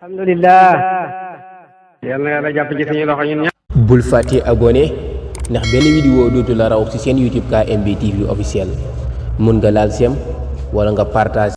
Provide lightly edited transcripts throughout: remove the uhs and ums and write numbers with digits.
alhamdulillah. yal na yàlla jàpp ci suñu loxo ñun ñëpp. bul fàtte abonné ndax benn vidéo dootu la raw ci seen YouTube KMB TV officiel mun nga laal sem wala nga partage.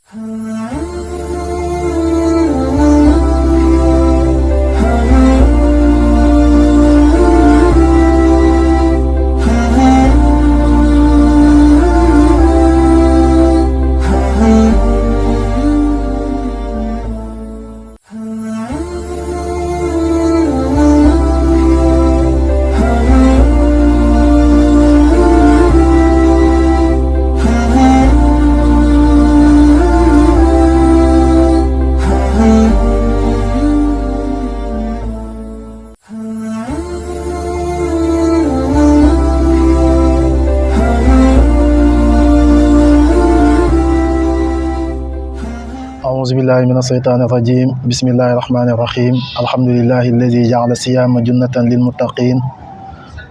أعوذ بالله من الشيطان الرجيم بسم الله الرحمن الرحيم الحمد لله الذي جعل الصيام جنة للمتقين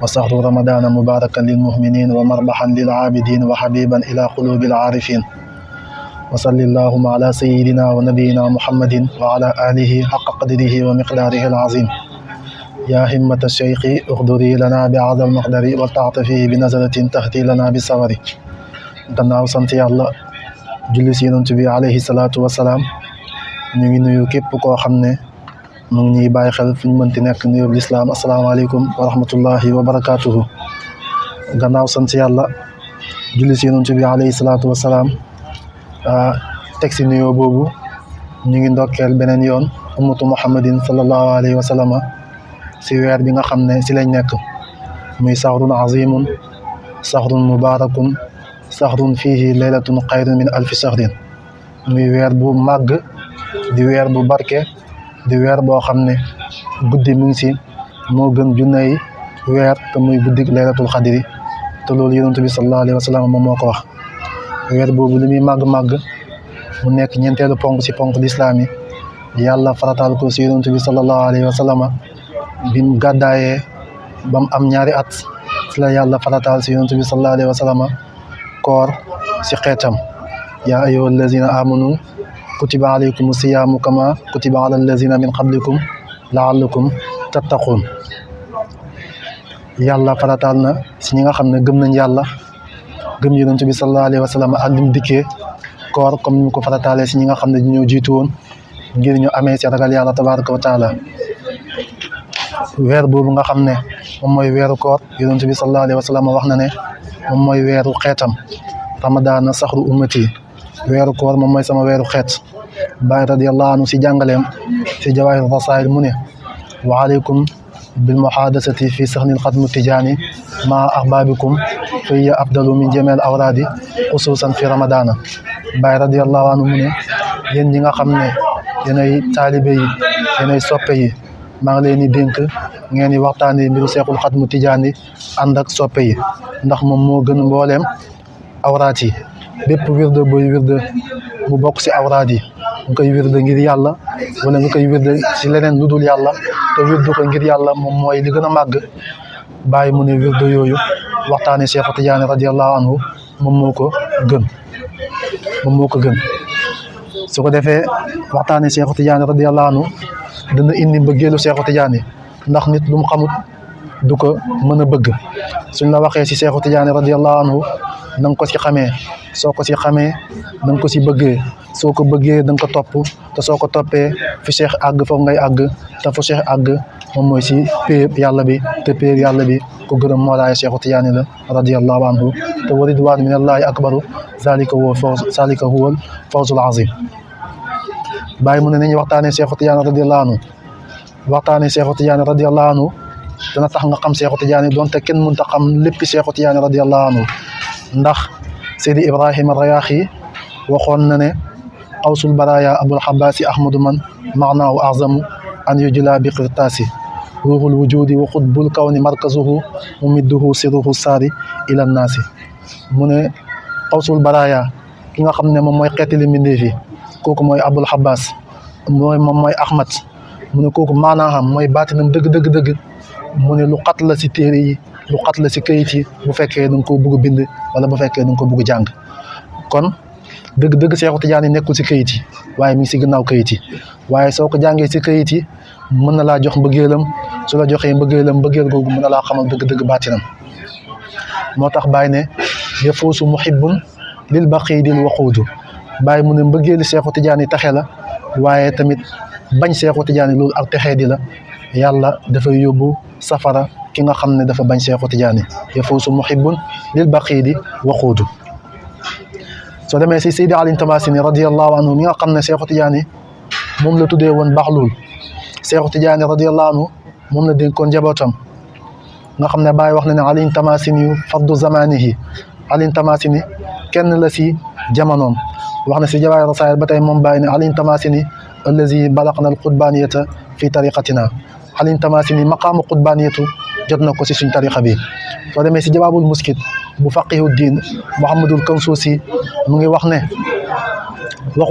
وشهر رمضان مباركا للمؤمنين ومربحا للعابدين وحبيبا إلى قلوب العارفين وصل اللهم على سيدنا ونبينا محمد وعلى آله حق قدره ومقداره العظيم يا همة الشيخ اغدري لنا بهذا المقدر والتعطفي بنزلة تهدي لنا بالصبر gannaaw sant yàlla julli si yonent bi alayhi salaatu wasalaam ñu ngi nuyu képp koo xam ne mu ngi ñuy bàyyi xel fu ñu mënti nekk nuyu lislaam asalaamaaleykum wa rahmatullahi wa barakaatuhu. gannaaw sant yàlla julli si yonent bi alayhi salaatu wasalaam teg si nuyoo boobu ñu ngi ndokkeel beneen yoon ummatu muhammadin sallallahu alayhi wa sallam si weer bi nga xam ne si lañ nekk muy sahrun azimun sahrun mubarakun saxrun fiihi laylatun xayrun min alfi saxrin muy weer bu màgg di weer bu barke di weer boo xam ne guddi mu ngi si moo gën junney weer te muy guddi laylatul xadri te loolu yonent bi sallallahu alayhi wa sallam moom moo ko wax. weer boobu li muy màgg-màgg mu nekk ñeenteelu ponk si ponk lislaam yi yàlla farataal ko si yonent bi sallallahu alayhi wa sallam bi mu gàddaayee ba mu am ñaari at si la yàlla farataal si yonent bi sallallahu alayhi wa sallam koor si xeetam yaa ayyuha allazina amanu kutiba alaykum siyaamu kama kutiba ala allazina min qablikum laallakum tattaqun yàlla farataal na si ñi nga xam ne gëm nañ yàlla gëm yonent bi sallallahu alayhi wa sallam ak lim dikkee koor comme ni mu ko farataalee si ñi nga xam ne ñoo jiitu woon ngir ñu amee si ragal yàlla tabaraka wa taala weer boobu nga xam ne moom mooy weeru koor yonent bi sallallahu alayhi wa sallam wax na ne moom mooy weeru xeetam ramadaana saxru ummati weeru koor moom mooy sama weeru xeet Baay radiyallahu anhu si jàngaleem si jawaahir rasaa'il mu ne wa alaykum bil muhaadasati fi saxnil xatmu tijaani ma ahbaabikum fa hiya afdalu min jameel awraadi xusuusan fi ramadaana Baay radiyallahu anhu mu ne yéen ñi nga xam ne yéenay taalibe yi yéenay soppe yi maa ngi leen di dénk ngeen di waxtaanee mbiru seexul xatmu tijaani ànd ak soppe yi ndax moom moo gën mbooleem awraat yi bépp wirde booy wirde mu bokk si awraat yi nga koy wirde ngir yàlla wala nga koy wirde si leneen lu dul yàlla te wirde ko ngir yàlla moom mooy li gën a màgg bàyyi mu ne wirde yooyu waxtaanee Seexu Tijaani radiyallahu anhu moom moo ko gën su ko defee waxtaanee Seexu Tijaani radiyallahu anhu dana indi mbëggeelu Seexu Tijaani ndax nit lu mu xamut du ko mën a bëgg suñ la waxee si Seexu Tijaani radiyallahu anhu na nga ko si xamee soo ko si xamee na nga ko si bëggee soo ko bëggee da nga ko topp te soo ko toppee fi Cheikh àgg foofu ngay àgg te fu Cheikh àgg moom mooy si péer yàlla bi te péer yàlla bi ku gërëm moolaay Seexu Tijaani la radiyallahu anhu te wa ridwaanu minallaahi akbaru zaalika huwal fawzul aziim bàyyi mu ne nañu waxtaanee Seexu Tijaani radiyallahu anhu waxtaanee Seexu Tijaani radiyallahu anhu dana tax nga xam Seexu Tijaani donte kenn mënut a xam léppi Seexu Tijaani radiyallahu anhu ndax Seydi Ibrahima Rayaaxi waxoon na ne awsul baraaya abul xabaasi ahmadu man maanaahu azamu an yujla bi qirtaasi ruuxul wujudi wa xutbul kawni markazuhu mumidduhu siruhu saari ila naasi mu ne awsul baraaya ki nga xam ne moom mooy xeetali mbindéef yi kooku mooy abul xabaas moom mooy ahmad mu ne kooku maanaam mooy baatinam dëgg mu ne lu xat la si téere yi lu xat la si kayit yi bu fekkee da nga ko bëgg bind wala bu fekkee da nga ko bëgg jàng kon dëgg Seexu Tijaan nekkul si kayit yi waaye mi ngi si gannaaw kayit yi waaye soo ko jàngee si kayit yi mën na laa jox mbëggeelam su la joxee mbëggeelam mbëggeel googu mën na laa xamal dëgg baatinam moo tax Baay ne yafuusu muhibbun lil baqiidil waquudu Baay mu ne mbëggeeli Seexu Tijaan taxe la waaye tamit bañ Seexu Tijaan loolu ak texee di la yàlla dafay yóbbu safara ki nga xam ne dafa bañ Seexu Tijaan yafuusu muhibbun lil baqiidi waquudu soo demee si Seydi Ali Tamasini radiyallahu anhu mi nga xam ne Seexu Tijaan moom la tuddee woon baxlul Seexu Tijaan radiyallahu anhu moom la dénkoon njabootam nga xam ne Baay wax na ne Ali Tamasini fardu zamanihi Ali Tamasini kenn la si jamonoom wax na si Jawaahir Rasaa'il ba tey moom Baay ne Ali Tamasini allazi balaqna al qutbaniyata fi tariqatina Ali Tamasini maqaamu qutbaniyatu jot na ko si suñ tariqa bi soo demee si Jawaabul Muskit bu faqihu diin Muhammadul Kansuusi mu ngi wax ne wax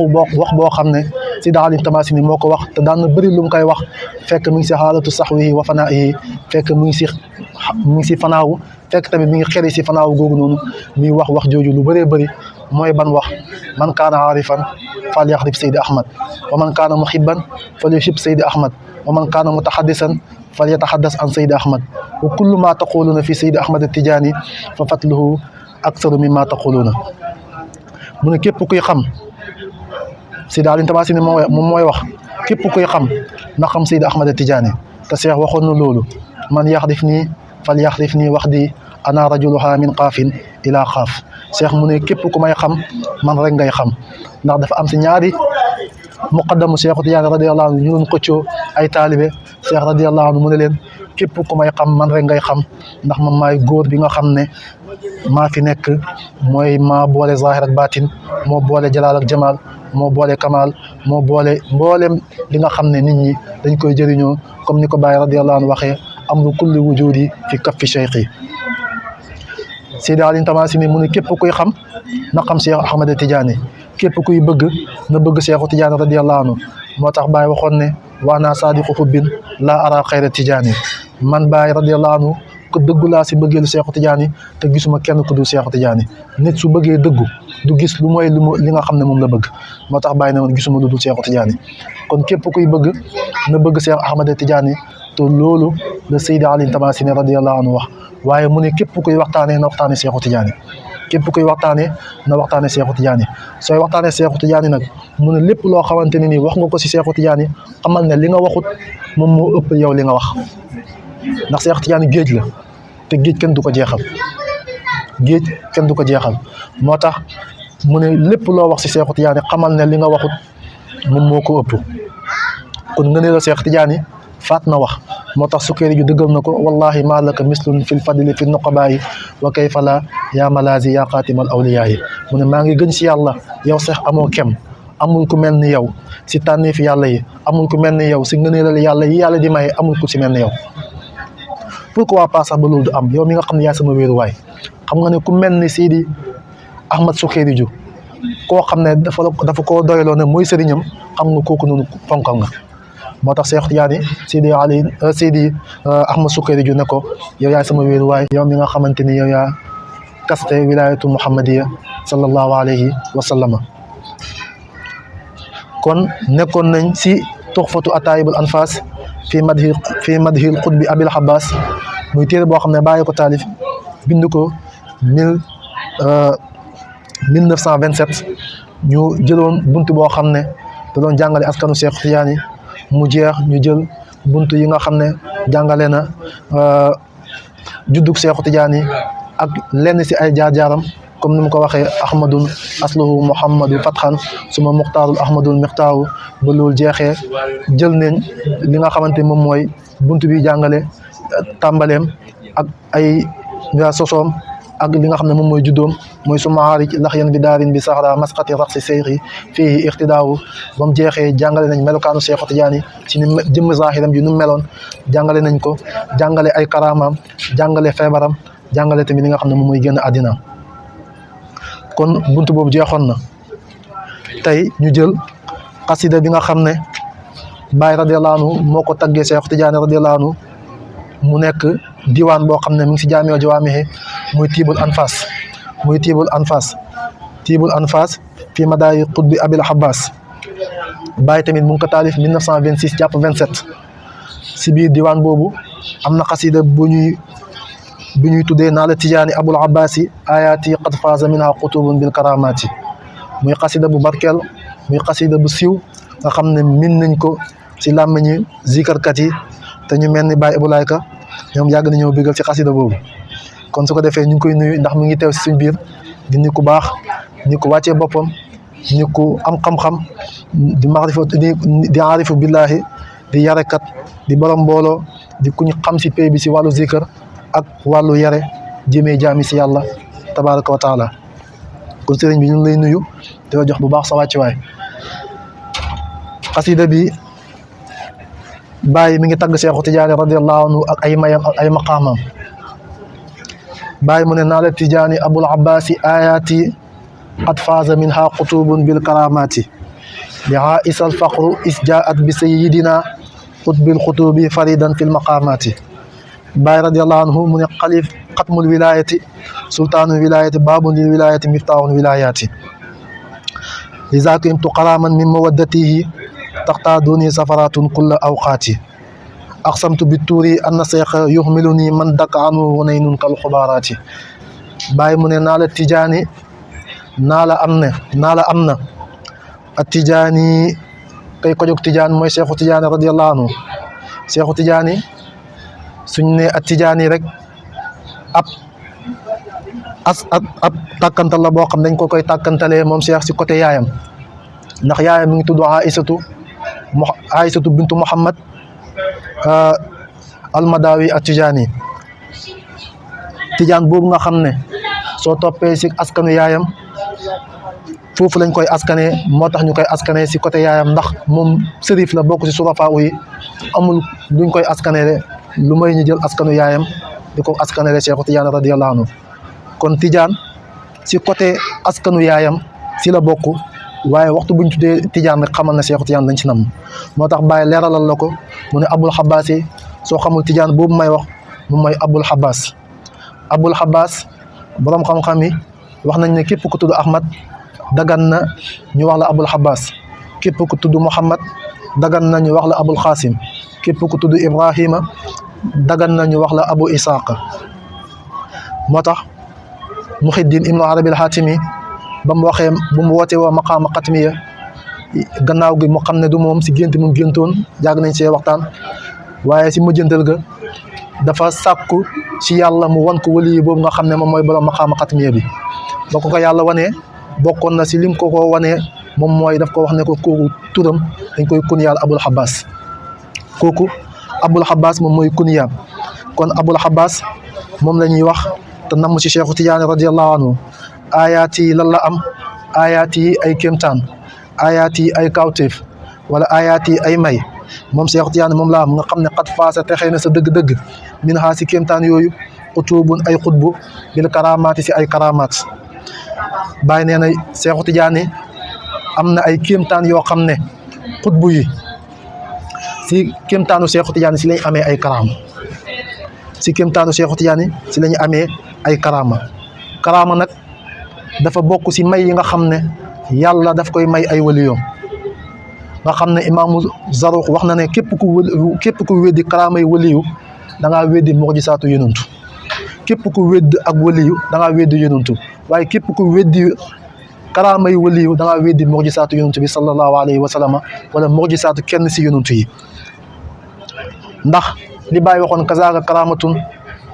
boo xam ne Seydi Ali Tamasini moo ko wax te daan na bëri lu mu koy wax fekk mi ngi si xaalatu saxwihi wa fanaa'ihi fekk mi ngi si fanaawu fekk tamit mi ngi xeri si fanaawu googu noonu muy wax jooju lu bëree bëri mooy ban wax man kaana aarifan fal yaxrif Seydi Ahmad wa man kaana muhibban fal yuhib Seydi Ahmad wa man kaana mutaxaddisan fal yataxaddas an Seydi Ahmad wa kullu ma taquluuna fi Seydi Ahmad Tijaani fa fatluhu aksaru mimma taquluuna mu ne képp kuy xam Seydi Ali Tamasini moom mooy wax képp kuy xam na xam Seydi Ahmad Tijaani te Cheikh waxoon na loolu man yaxrif nii fal yaxrif nii wax di ana rajuluha min qaafin ila xaaf Cheikh mu ne képp ku may xam man rek ngay xam ndax dafa am si ñaari muqaddamu Seexu Tijaan radiyallahu anhu ñu doon xëccoo ay taalibe Cheikh radiyallahu anhu mu ne leen képp ku may xam man rek ngay xam ndax man maay góor bi nga xam ne maa fi nekk mooy maa boole zahir ak baatin moo boole jalaal ak jamaal moo boole kamal moo boole mboolem li nga xam ne nit ñi dañ koy jëriñoo comme ni ko Baay radiyallahu anhu waxee amru kulli wujudi fi kaffi cheikhi Seydi Ali Tamasini mu ne képp kuy xam na xam Cheikh Ahmad Tidiane képp kuy bëgg na bëgg Cheikhu Tidiane radiyallahu anhu moo tax Baay waxoon ne wa ana saadiqu hubbin laa ara xayra Tidiane man Baay radiyallahu anhu ku dëggu laa si bëggeelu Cheikhu Tidiane te gisuma kenn ku dul Cheikhu Tidiane nit su bëggee dëggu du gis lu mooy li nga xam ne moom la bëgg moo tax Baay ne woon gisuma lu dul Cheikhu Tidiane kon képp kuy bëgg na bëgg Cheikh Ahmad Tidiane te loolu la Seydi Ali Tamasini radiyallahu anhu wax waaye mu ne képp kuy waxtaanee na waxtaanee Cheikhu Tidiane képp kuy waxtaanee na waxtaanee Cheikhu Tidiane sooy waxtaanee Cheikhu Tidiane nag mu ne lépp loo xamante ne nii wax nga ko si Cheikhu Tidiane xamal ne li nga waxut moom moo ëpp yow li nga wax ndax Cheikhu Tidiane géej la te géej kenn du ko jeexal géej kenn du ko jeexal moo tax mu ne lépp loo wax si Cheikhu Tidiane xamal ne li nga waxut moom moo ko ëpp kon nga ne la Cheikh Tidiane faat na wax moo tax Sukayri ju dëggal na ko wallahi maa laka mislun fil fadli fi nuqabaayi wa kayfa la yaa malaazi yaa xaatimal awliyaayi mu ne maa ngi gën si yàlla yow sax amoo kem amul ku mel ni yow si tànneef yàlla yi amul ku mel ni yow si ngëneelal yàlla yi yàlla di maye amul ku si mel ni yow pourquoi pas sax ba loolu du am yow mi nga xam ne yaa sama wéeruwaay xam nga ne ku mel ni Seydi Ahmad Sukayri ju koo xam ne dafa koo doyloo ne mooy sëriñam xam nga kooku noonu ponkal nga moo tax Cheikh Tidiane Seydi Ahmad Sukayri ju ne ko yow yaay sama wéeruwaay yow mi nga xamante ni yow yaa kaste wilayatu muhammadiya sallallahu alayhi wa sallama kon nekkoon nañ si tuxfatu ataayibul anfas fi madhil xutbi abil abbas muy téere boo xam ne bàyyi ko taalif bind ko 1927 ñu jëloon bunt boo xam ne da doon jàngale askanu Cheikh Tidiane mu jeex ñu jël buntu yi nga xam ne jàngale na juddug Cheikhu Tidiane ak lenn si ay jaar-jaaram comme ni mu ko waxee ahmadun asluhu muhammadu fatxan suma muxtaarul ahmadul mixtaaru ba loolu jeexee jël nañ li nga xamante moom mooy buntu bi jàngale tàmbaleem ak ay nga sosoom ak li nga xam ne moom mooy juddoom mooy suma aarij lax yan bi daarin bi saxra masqati raxsi seyxi fii ixtidaawu ba mu jeexee jàngale nañ melokaanu Cheikhu Tidiane ci ni jëmm zahiram ji nu mu meloon jàngale nañ ko jàngale ay karaamaam jàngale feebaram jàngale tamit li nga xam ne moom mooy génn àddinaam kon buntu boobu jeexoon na tey ñu jël xasida bi nga xam ne Baay radiyallahu anhu moo ko taggee Cheikh Tidiane radiyallahu anhu mu nekk diwaan boo xam ne mi ngi si jaamiyal jawaamihi muy tiibul anfas fi madaayi qutbi abil abbas. Baye tamit mu ngi ko taalif 1926 jàpp 27 si biir diwaan boobu am na xasida bu ñuy tuddee naa la tijaani abul abbasi ayaati qad faaza minha qutubun bil karamati. muy xasida bu barkeel muy xasida bu siiw nga xam ne min nañ ko si làmmiñi zikarkat yi te ñu mel ni Baye Abdoulaye Ka ñoom yàgg nañoo bégal ci xasida boobu. kon su ko defee ñu ngi koy nuyu ndax mu ngi teew si suñ biir di nit ku baax nit ku wàccee boppam nit ku am xam-xam di maarifa di aarifu billahi di yarekat di borom mbooloo di ku ñu xam si pay bi si wàllu zikar ak wàllu yare jëmee jaami si yàlla tabaraka wa taala. kon sëriñ bi ñu ngi lay nuyu di la jox bu baax sa wàccuwaay. xasida bi Baye mi ngi tagg Seexu Tijaani radiyallahu anhu ak ay mayam ak ay maqaamam. Baye mu ne naa la tijaani abul abbasi ayaati qad faaza minha qutubun bil karamati liha isal faqru is jaat bi sayidina qutbil xutubi faridan fil maqamati. Baye radiyallahu anhu mu ne xalif xatmul wilayati sultaanul wilayati baabun lil wilayati miftaahul wilayati lizaakimtu qaraman min mawaddatihi taxtaaduni safaratun kulla awqaati aqsamtu bi tuuri anna seexa yuxmiluni man daka anu hunaynun kal xubaaraati. Baye mu ne naa la tijaani naa la am na a tijaani kay ko jóg tijaan mooy Seexu Tijaani radiyallahu anhu. Seexu Tijaani suñ ne a tijaani rek ab tàkkantal la boo xam dañ ko koy tàkkantalee moom Seex si côté yaayam ndax yaayam mi ngi tudd Aïsatu bintu Muhammad almadawi a tijaani. tijaan boobu nga xam ne soo toppee si askanu yaayam foofu lañ koy askanee moo tax ñu koy askanee si côté yaayam ndax moom sërif la bokk si surafa yi amul luñ koy askanee lu may ñu jël askanu yaayam di ko askanee Seexu Tijaan radiyallahu anhu. kon tijaan si côté askanu yaayam si la bokk waaye waxtu buñ tuddee tijaan rek xamal na Seexu Tijaan lañ ci nam moo tax Baye leeralal la ko mu ne abul xabaas yi soo xamul tijaan boobu may wax moom mooy abul xabaas. abul xabaas borom xam-xam yi wax nañ ne képp ku tudd Ahmad dagan na ñu wax la abul xabaas. képp ku tudd Muhammad dagan na ñu wax la abul xaasim. képp ku tudd Ibrahima dagan na ñu wax la abu Isaaq. moo tax Muhiddin Ibnu Arabi al-Hatimi ba mu waxee bu mu wootee waa maqaama xatmiya gannaaw gi mu xam ne du moom si gént mu géntoon yàgg nañ see waxtaan waaye si mujjantal ga dafa sàkku ci yàlla mu wan ko wali boobu nga xam ne moom mooy borom maqaama xatmiya bi. ba ko yàlla wanee bokkoon na si lim ko wanee moom mooy daf ko wax ne ko kooku turam dañ koy kunyaal abul xabaas. kooku abul xabaas moom mooy kunyaam. kon abul xabaas moom la ñuy wax te namm ci Seexu Tijaani radiyallahu anhu. ayaat yi lan la am ayaat yi ay kéemtaan ayaat yi ay kawteef wala ayaat yi ay may moom Seexu Tijaani moom la am nga xam ne xat faasa texee na sa dëgg-dëgg min xaa si kéemtaan yooyu xutubun ay xutbu bil karamaati si ay karamaat. Baye nee na Seexu Tijaani am na ay kéemtaan yoo xam ne xutbu yi si kéemtaanu Seexu Tijaani si lañ amee ay karaama. si kéemtaanu Seexu Tijaani si lañu amee ay karaama. karaama nag dafa bokk si may yi nga xam ne yàlla daf koy may ay waliyoom nga xam ne imaamu Zaruq wax na ne képp ku weddi karaama yi waliyu da ngaa weddi mujisaatu yonantu. képp ku wedd ak waliyu da ngaa weddi yonantu waaye képp ku weddi karaama yi waliyu da ngaa weddi mujisaatu yonantu bi sallallahu alayhi wa sallam wala mujisaatu kenn si yonantu yi. ndax li Baye waxoon kazaaka karaamatun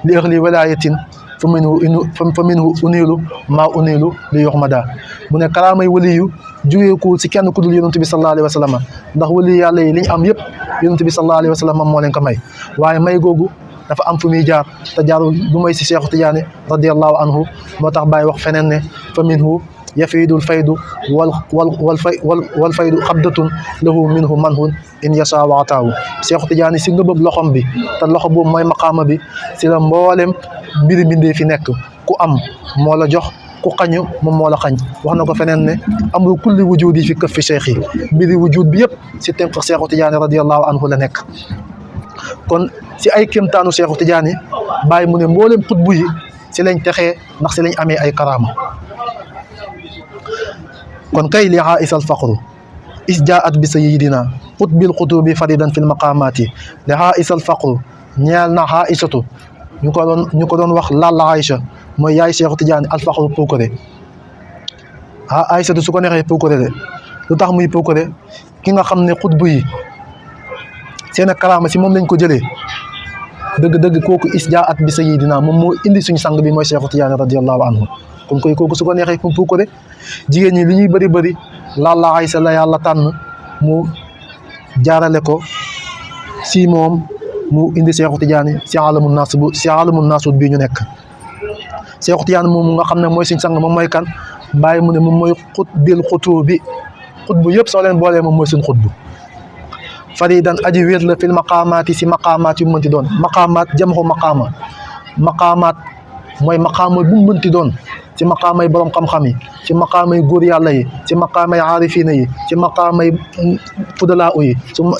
li ahli walaayatin fa minhu unilu maa unilu li yuxmada. mu ne karaamay waliyu jugeekul si kenn ku dul yonent bi sallallahu alayhi wa sallam ndax wali yàlla yi li ñu am yëpp yonent bi sallallahu alayhi wa sallam moo leen ko may waaye may googu dafa am fu muy jaar te jaarul lu may si Seexu Tijaani radiyallahu anhu. moo tax Baye wax feneen ne fa minhu yafiidul faydu wal faydu xabdatun lahu minhu manhun in yasa waataawu. Seexu Tijaani si ngëbëb loxom bi te loxo boobu mooy maqaama bi si la mboolem mbiri mbindee fi nekk ku am moo la jox ku xañu moom moo la xañ. wax na ko feneen ne amul kulli wujudi fi këf fi cheikh yi mbiri wujud bi yëpp si tënk Seexu Tijaani radiyallahu anhu la nekk. kon si ay kéemtaanu Seexu Tijaani Baye mu ne mboolem xutbu yi si lañ texee ndax si lañ amee ay karaama. kon kay li Aïsa al faqru is jaat bi sayidina xutbil xutubi faridan fil maqaamaati li Aïsa al faqru ñeel na Aïsatu ñu ko doon wax lalla Aïcha mooy yaay Cheikh Tidiane al faqru puukare Aïsatu su ko neexee puukare de lu tax muy puukare ki nga xam ne xutbu yi seen karaama si moom lañ ko jëlee dëgg-dëgg kooku isjaat bi sayidina moom moo indi suñu sang bi mooy Cheikh Tidiane radiyallahu anhu kon koy kooku su ko neexee fu ko de jigéen ñi li ñuy bëri bëri lalla Aysa la yàlla tànn mu jaarale ko si moom mu indi Cheikh Tidiane si alamun naasut bii ñu nekk Cheikh Tidiane moom nga xam ne mooy suñu sang moom mooy kan bàyyi mu ne moom mooy xutbil xutubi xutbu yëpp soo leen boolee moom mooy suñu xutbu faridan aji wér la fil maqaamaat yi si maqaamaat yu mu mënti doon maqaamaat jamxu maqaamaat mooy maqaama bu mu mënti doon ci maqaamay borom xam-xam yi ci maqaamay góor yàlla yi ci maqaamay aarifiina yi ci maqaamay fudalaa yi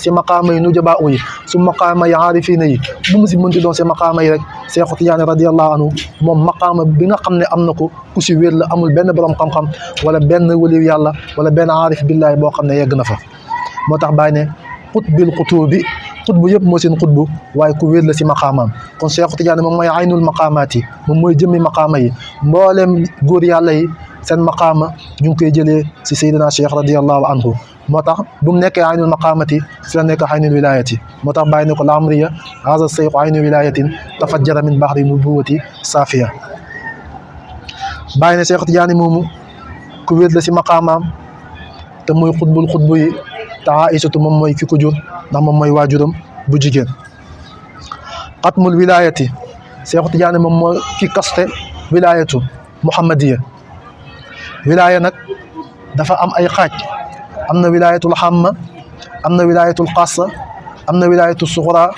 ci maqaamay nujabaa yi su maqaamay aarifiina yi bu mu si mënti doon si maqaama yi rek Cheikh Tidiane radiyallahu anhu moom maqaama bi nga xam ne am na ko ku si wér la amul benn borom xam-xam wala benn waliw yàlla wala benn aarif billaahi boo xam ne yegg na fa moo tax bàyyi ne xutbil xutubi xutbu yëpp moo seen xutbu waaye ku wér la si maqaamaam kon Cheikh Tidiane moom mooy aynul maqaamaat yi moom mooy jëmmi maqaama yi mbooleem góor yàlla yi seen maqaama ñu ngi koy jëlee si Seydina Cheikh radiyallahu anhu moo tax bu mu nekkee aynul maqaamati si la nekk aynul wilayati moo tax bàyyi ne ko lamriya haza seyku aynu wilayatin tafajjara min bahri nubuwati safiya bàyyi ne Cheikh Tidiane moomu ku wér la si maqaamaam te mooy xutbu yi te Aïsatu moom mooy ki ko jur ndax moom mooy waajuram bu jigéen xatmul wilayati Cheikh Tidiane moom mooy ki kaste wilayatu muhammadiya wilaya nag dafa am ay xaaj am na wilayatul xamma am na wilayatul xaasa am na wilayatul suxra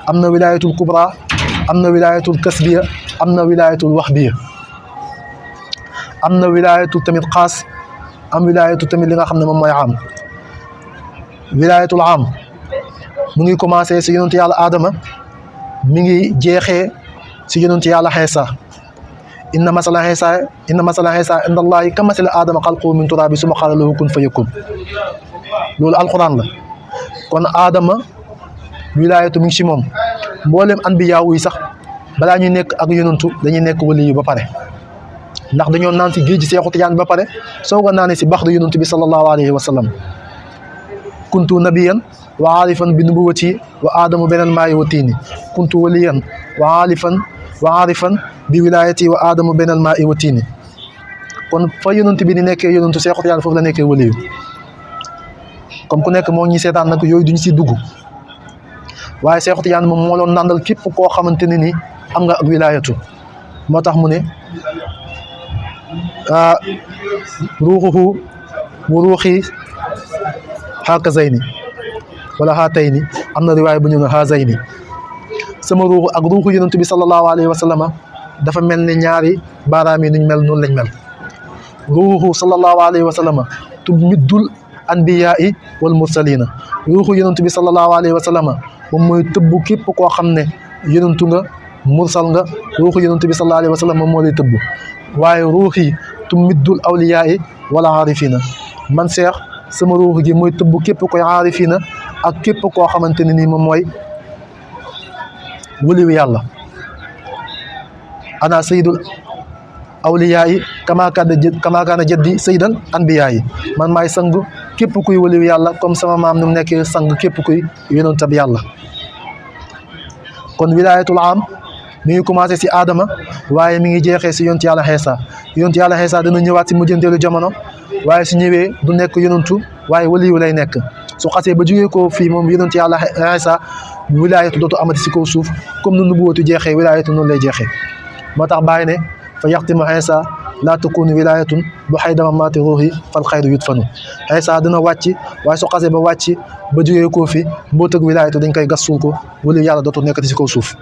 am na wilayatul kubra am na wilayatul kasbiya am na wilayatul waxbiya am na wilayatul tamit xaas am wilayatul tamit li nga xam ne moom mooy am wilayatul am mu ngi commencé si yonent yàlla Adama mi ngi jeexee si yonent yàlla Iisa inna masala Iisa inda Allahi ka masala Adama xalquhu min turaabi summa qaala lahu kun fayakun loolu alquran la kon Adama wilayatu mi ngi si moom mboolem anbiya yi sax balaa ñuy nekk ak yonentu dañuy nekk waliyu ba pare ndax dañoo naan si géej gi Cheikh Tidiane ba pare soog a naane si baxdu yonentu bi sallallahu alayhi wa sallam kuntu nabiyan wa aarifan bi nubuwati wa aadamu benal maayi wa tiini kuntu waliyan wa aarifan bi wilayati wa aadamu benal maayi wa tiini kon fa yonent bi ni nekkee yonentu Cheikh Tidiane foofu la nekkee waliyu comme ku nekk moo ñi seetaan nag yooyu duñ si dugg waaye Cheikh Tidiane moom moo doon nandal képp koo xamante ne ni am nga ak wilayatu moo tax mu ne ruuxuhu wa ruuxi haakazayni wala haatayni am na riwaaya bu ñu ne haazayni sama ruuxu ak ruuxu yonent bi sallallahu alayhi wa sallama dafa mel ni ñaari baaraam yi nuñ mel noonu lañ mel ruuxu sallallahu alayhi wa sallama tumiddul anbiyaa'i wal mursalina ruuxu yonent bi sallallahu alayhi wa sallama moom mooy tëbb képp koo xam ne yonentu nga mursal nga ruuxu yonent bi sallallahu alayhi wa sallam moom moo lay tëbb waaye ruuxi tumiddul awliyaa'i wala aarifina man Cheikh sama ruux gi mooy tëbb képp koy aarifina ak képp koo xamante ne nii moom mooy waliyu yàlla ana sayyidul awliyaa'i kama kaana jaddi sayyidal anbiyaa'i man maay sang képp kuy waliyu yàlla comme sama maam nu mu nekkee sang képp kuy yonentab yàlla kon wilayatul am mi ngi commencé si Adama waaye mi ngi jeexee si yonent yàlla Iisa yonent yàlla Iisa dana ñëwaat si mujjanteelu jamono waaye su ñëwee du nekk yonentu waaye waliyu lay nekk su xasee ba jógee ko fii moom yonent yàlla Iisa wilayatu dootu amati si kaw suuf comme nu nubuwatu jeexee wilayatu noonu lay jeexee moo tax bàyyi ne fa yaxtimu Iisa laa takunu wilayatun bu xaydama maati ruuxi fal xayru yudfanu Iisa dina wàcc waaye su xasee ba wàcc ba jógee ko fi mboo tëg wilayatu dañ koy gas suul ko waliyu yàlla dootu nekkati si kaw suuf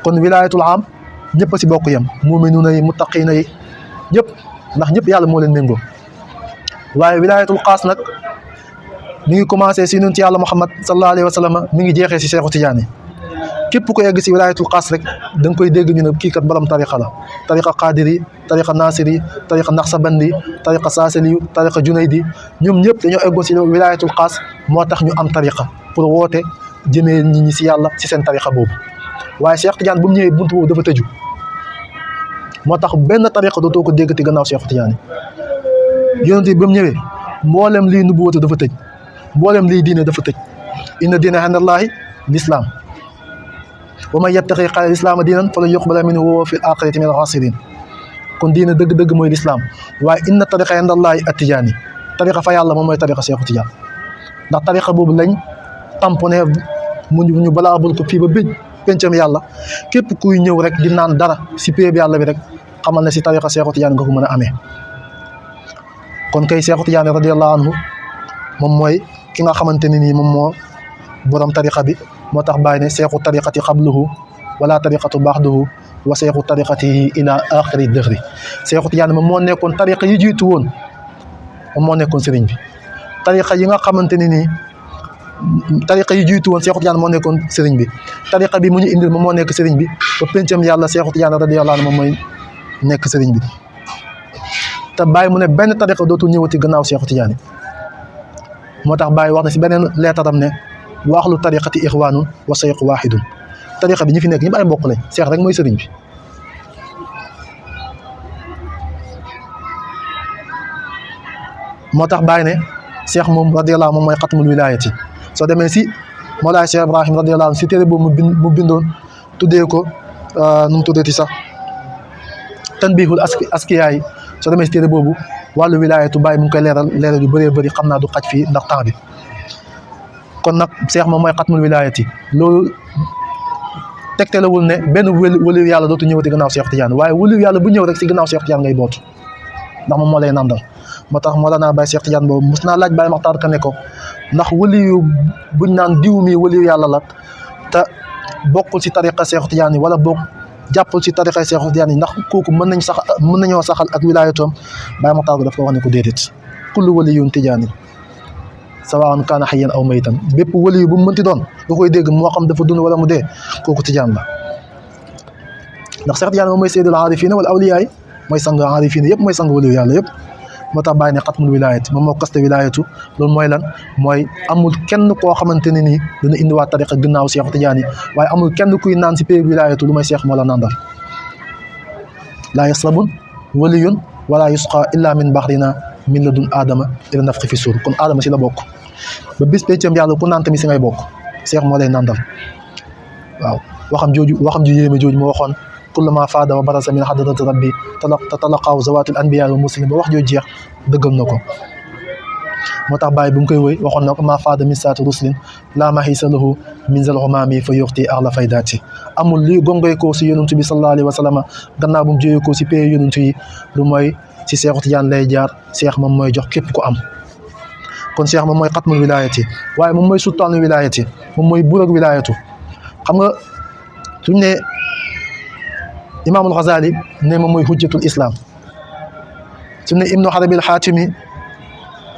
kon wilayatul am ñëpp a si bokk yem muminuuna yi muttaqiina yi ñëpp ndax ñëpp yàlla moo leen méngoo waaye wilayatul xaas nag mi ngi commencé si yonent yàlla Muhammad sallallahu alayhi wa sallam mi ngi jeexee si Cheikh Tidiane képp ko egg si wilaayatul xaas rek da nga koy dégg ñu ne kii kat balam tariqa la tariqa qadiri tariqa nasiri tariqa naqsabandi tariqa saasali tariqa junaydi ñoom ñëpp dañoo eggoon si wilaayatul xaas moo tax ñu am tariqa pour woote jëmee nit ñi si yàlla si seen tariqa boobu waaye Cheikh Tidiane bu mu ñëwee buntu boobu dafa tëju moo tax benn tariqa dootoo ko déggati gannaaw Cheikh Tidiane yonent bi ba mu ñëwee mboolem lii nubuwatu dafa tëj mboolem lii diine dafa tëj inna diina indallahi l'islam wa man yattaqi xayra l-islaama diinan falan yuqbala minhu wa huwa fil aaxirati mina l-xaasiriin kon diine dëgg-dëgg mooy l'islam waaye inna tariqa indallahi at-tijaani tariqa fa yàlla moom mooy tariqa Cheikh Tidiane ndax tariqa boobu lañ tamponné ñu balaabul ko fii ba pencam yàlla képp kuy ñëw rek di naan dara si péeb yàlla bi rek xamal ne si tariqa Cheikh Tidiane nga ko mën a amee kon kay Cheikh Tidiane radiyallahu anhu moom mooy ki nga xamante ne nii moom moo borom tariqa bi moo tax bàyyi ne seexu tariqati xabluhu wala tariqatu baxduhu wa seexu tariqati ila axiri dëxri Seexu Tijaan moom moo nekkoon tariqa yi jiitu woon moom moo nekkoon sëriñ bi tariqa yi nga xamante ne nii tariqa yi jiitu woon Seexu Tijaan moo nekkoon sëriñ bi tariqa bi mu ñu indil moom moo nekk sëriñ bi ba pencam yàlla Seexu Tijaan radiyallaahu anhu moom mooy nekk sëriñ bi te bàyyi mu ne benn tariqa dootul ñëwati gannaaw Seexu Tijaan moo tax bàyyi wax na si beneen leetaram ne wa ahlu tariqati ixwaanun wa sayxu waaxidun tariqa bi ñi fi nekk ñëpp ay mbokk lañ seex rek mooy sëriñ bi moo tax bàyyi ne seex moom radiyallaahu moom mooy xatmul wilaayati soo demee si Mawlaay Cheikh Ibrahim radiyallaahu si téere boobu mu bindoon tuddee ko nu mu tuddati sax tanbihul askiyaa yi soo demee si téere boobu wàllu wilaayatu bàyyi mu ngi koy leeral yu bëree bëri xam naa du xaj fii ndax temps bi kon nag seex moom mooy xatmul wilaayati loolu tegtalewul ne benn waliyu yàlla dootu ñëwati gannaaw Cheikh Tidiane waaye waliyu yàlla bu ñëw rek si gannaaw Cheikh Tidiane ngay bootu ndax moom moo lay nandal moo tax moo la naa bàyyi Cheikh Tidiane boobu mos naa laaj Baye Maxtaar Ka ne ko ndax waliyu buñ naan diw mi waliyu yàlla la te bokkul si tariqa Cheikh Tidiane yi wala bokk jàppul si tariqa Cheikh Tidiane yi ndax kooku mën nañoo saxal ak wilaayatoom Baye Maxtaar Ka daf ko wax ne ko déedéet kullu waliyun tijaani sawaan kaana hayyan aw maytan bépp waliyu bu mu mënti doon nga koy dégg moo xam dafa dund wala mu dee kooku tijaan la ndax Cheikh Tidiane moom mooy seydul aarifiina wala awliyaa yi mooy sang aarifiina yëpp mooy sang waliyu yàlla yëpp moo tax bàyyi ne xatmul wilaayati moom moo kaste wilaayatu loolu mooy lan mooy amul kenn koo xamante ne nii dana indiwaat tariqa gannaaw Cheikh Tidiane yi waaye amul kenn kuy naan si pay wilaayatu lu may Cheikh moo la nandal laa yasrabun waliyun wala yusqa illa min baxrina min ladun aadama ila nafxi fi suur kon aadama si la bokk ba bis peccam yàlla ku naan tamit si ngay bokk Cheikh moo lay nandal waaw waxam ju yéeme jooju moo waxoon kullama faada wa barasa min hadrati rabbi tatalaqaaw zawatul anbiya wa muslim ba wax jooju jeex dëggal na ko moo tax bàyyi bu mu koy wëy waxoon na ko ma faada min saati ruslin laa mahisa lahu min zal xumaami fa yuxti axla faydaati amul li gongoy koo si yonantu bi sallallahu alayhi wa sallam gannaaw bu mu jógee koo si pay yonantu yi lu mooy si Seexu Tijaan lay jaar Cheikh moom mooy jox képp ku am kon Cheikh moom mooy xatmul wilaayati waaye moom mooy sultaanul wilaayati moom mooy buur ak wilaayatu xam nga suñ ne imaamul Xasaali ne moom mooy hujjatul islam suñ ne ibnu Arabil Xaatimi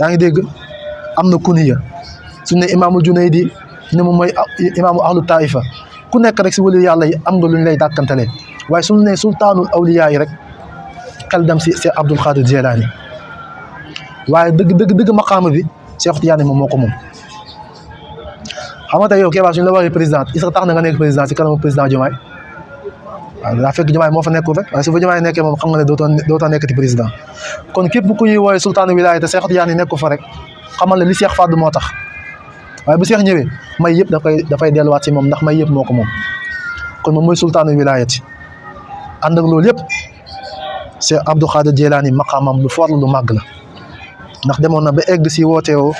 yaa ngi dégg am na kuniya suñ ne imaamul Junaydi ne moom mooy imaamu ahlu taifa ku nekk rek si waliyu yàlla yi am nga luñ lay dàkkantalee waaye suñ ne sultaanul awliyaa yi rek xel dem si Cheikh Abdul Xaadir Jilaani waaye dëgg maqaama bi Cheikh Tidiane moom moo ko moom xam nga tey yow Kéba suñu la waxee président est-ce que tax na nga nekk président si kanamu président Diomaye waaw daa fekk Diomaye moo fa nekkul rek waaye su fa Diomaye nekkee moom xam nga ne dootoo nekkati président kon képp ku ñuy woowee sultaanu wilaaya te Cheikh Tidiane nekk ko fa rek xamal ne li Cheikh fàdd moo tax waaye bu Cheikh ñëwee may yëpp dafay delluwaat si moom ndax may yëpp moo ko moom kon moom mooy sultaanu wilaayati ànd ak loolu yëpp Cheikh Abdul Xaadir Jilaani maqaamam lu foor la lu màgg la ndax demoon na ba egg si woote woo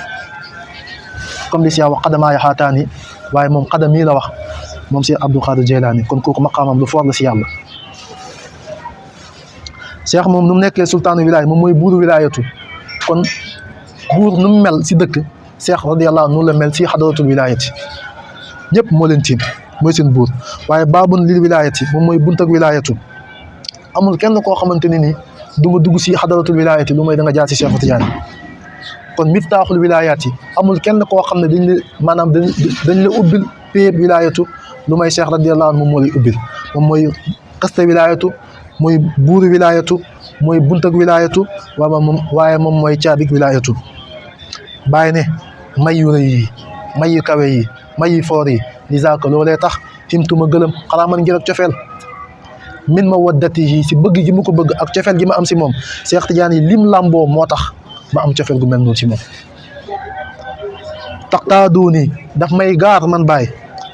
comme li si wax xadamaa ya xaataani waaye moom xadam yi la wax moom Cheikh Abdul Xaadir Jilaani kon kooku maqaamam lu foor la si yàlla Cheikh moom nu mu nekkee sultaanu wilaaya moom mooy buuru wilaayatu kon buur nu mu mel si dëkk Cheikh radiyallahu anhu la mel si xadaratul wilaayati ñëpp moo leen tiim mooy seen buur waaye baabun lil wilaayati moom mooy bunt ak wilaayatu amul kenn koo xamante ne ni du nga dugg si xadaratul wilaayati lu mooy da nga jaar si Cheikh Tidiane kon miftaaxul wilaayaat yi amul kenn koo xam ne dañ la ubbil péeb wilaayatu lu may Cheikh radiyallahu anhu moom moo lay ubbil moom mooy xasta wilaayatu mooy buuri wilaayatu mooy buntag wilaayatu waaye moom mooy caabik wilaayatu bàyyi ne may yu rëy yi may yu kawe yi may yu foor yi li zaaka loolee tax himtuma gëlëm xanaa man ngir ak cofeel min ma waddatihi si bëgg gi mu ko bëgg ak cofeel gi ma am si moom Cheikh Tidiane yi lim làmboo moo tax ma am cofeel gu mel noonu si moom taqtaaduni daf may gaar man bàyyi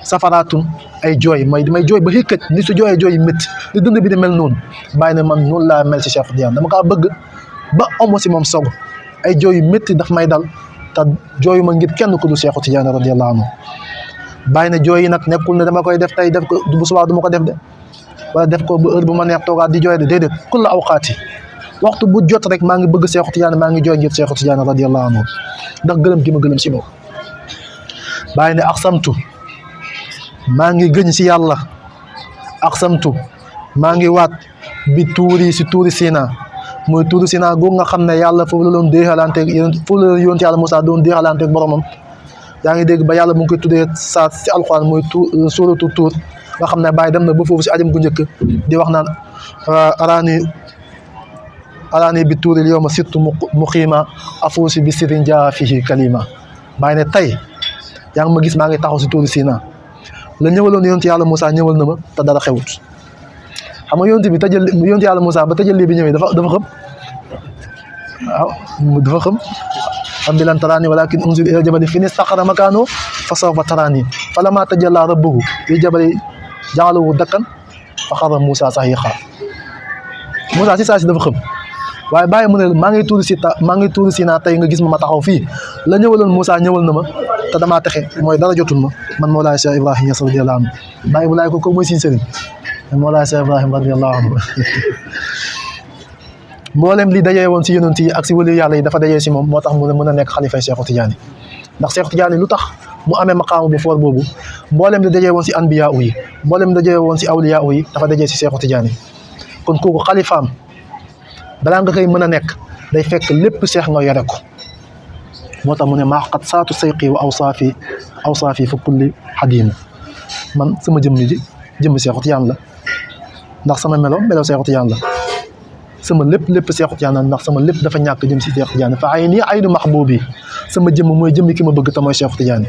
safaraatun ay jooy may jooy ba xëkkat ni su jooyee jooy métti li dund bi di mel noonu bàyyi ne man noonu laa mel si Cheikh Tidiane dama kaa bëgg ba amoo si moom sogo ay jooy yu métti daf may dal te jooyu ma ngir kenn ku du Cheikh Tidiane radiyallahu anhu bàyyi ne jooy yi nag nekkul ne dama koy def tey def ko bu subaa du ma ko def de wala def ko ba heure bu ma neex toogaat di jooy de déedéet kulla awqaati waxtu bu jot rek maa ngi bëgg Cheikh Tidiane maa ngi jooy ngir Cheikh Tidiane radiyallahu anhu ndax gërëm gi ma gërëm si moom bàyyi ne aqsamtu maa ngi gëñ si yàlla aqsamtu maa ngi waat bi tuuri si tuuri Sina mooy tuuri Sina googu nga xam ne yàlla foofu la doon déexalanteeg foofu la yonent yàlla Moussa doon déexalanteeg boromam yaa ngi dégg ba yàlla mu ngi koy tuddee saa si alxuraan mooy suuratu Tuur nga xam ne bàyyi dem na ba foofu si ajam gu njëkk di wax naan araani bi tuuril yow ma sirtu muqiima afuusi bi sirin jaa fihi kalima bàyyi ne tey yaa ngi ma gis maa ngi taxaw si tuuri Sina la ñëwaloon yonent yàlla Moussa ñëwal na ma te dara xewut xam nga yonent bi tëjal yonent yàlla Moussa ba tëjal lii bi ñëwee dafa xam waaw dafa xam rabbi lan taraani walakin unzur ila jabali fa in istaqarra makaanahu fa sawfa taraani falammaa tajallaa rabbuhu lil jabali ja'alahu dakkan fa xarra Moussa sa'iqan Moussa si saa si dafa xam waaye bàyyi mu ne maa ngi tuuri Sina tey nga gis ma taxaw fii la ñëwaloon Moussa ñëwal na ma te damaa texe mooy dara jotul ma man Mawlaay Cheikh Ibrahim Niass radiyallahu anhu bàyyi bu laay ko mooy suñu sëriñ Mawlaay Cheikh Ibrahim radiyallahu anhu mboolem li dajee woon si yonent yi ak si wali yàlla yi dafa dajee si moom moo tax mu mën a nekk xalifay Cheikh Tidiane ndax Cheikh Tidiane lu tax mu amee maqaama bu foor boobu mboolem li dajee woon si anbiya yi mboolem li dajee woon si awliya yi dafa dajee si Cheikh Tidiane kon kooku xalifaam balaa nga koy mën a nekk day fekk lépp Cheikh nga yore ko moo tax mu ne maa qad saatu sayqi wa awsaafi fa kulli xadiim man sama jëmm ji jëmm Cheikh Tidiane la ndax sama melo Cheikh Tidiane la sama lépp Cheikh Tidiane la ndax sama lépp dafa ñàkk jëm si Cheikh Tidiane fa ayni aynu mahbuubi sama jëmm mooy jëmm ki ma bëgg te mooy Cheikh Tidiane